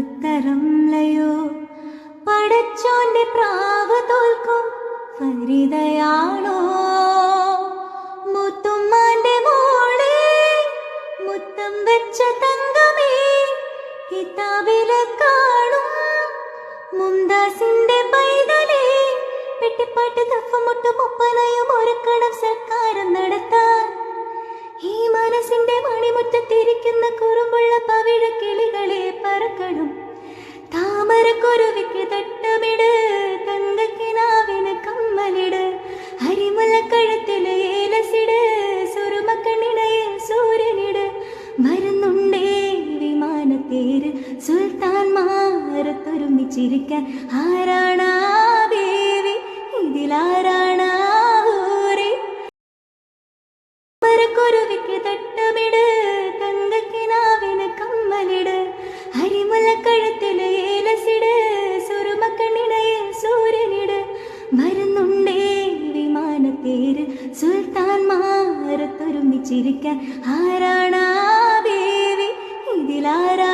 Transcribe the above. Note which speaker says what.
Speaker 1: ഉത്തരം ലയോ പടച്ചോന്റെ പ്രാവ് തോൽക്കും ഫരിതയാണോ മുത്തുമ്മാന്റെ മോളെ മുത്തം വെച്ച തങ്കമേ കിതാബിലെ കാണും മുംതാസിന്റെ പൈതലേ പെട്ടിപ്പാട്ട് തഫമുട്ടും ഒപ്പനയും ഒരുക്കണം സർക്കാരം നടത്താൻ ഈ മനസ്സിന്റെ മണിമുറ്റത്തിരിക്കുന്ന കുറുമ്പുള്ള പവിഴ കിളികളെ പറക്കണം താമരക്കുരുവിക്ക് തട്ടമിട് തങ്കക്കിനാവിന് കമ്മലിട് അരിമുല്ലക്കഴുത്തില് ഏലസിട് സുറുമക്കണ്ണിണയിൽ സൂര്യനിട് വരുന്നുണ്ടേ വിമാനത്തേര് സുൽത്താൻമാരത്തൊരുമിച്ചിരിക്കാൻ ആരാണാ ബേവി ഇതിലാരാണാ ഊരി കുരുവിക്ക് തട്ടമിട് തങ്കക്കിനാവിന് കമ്മലിട് അരിമുല്ലക്കഴുത്തില് ഏലസിട് സുറുമക്കണ്ണിണയിൽ സൂര്യനിട് വരുന്നുണ്ടേ വിമാനത്തേര് സുൽത്താൻമാരത്തൊരുമിച്ചിരിക്കാൻ ആരാണാ ബേവി ഇതിലാരാ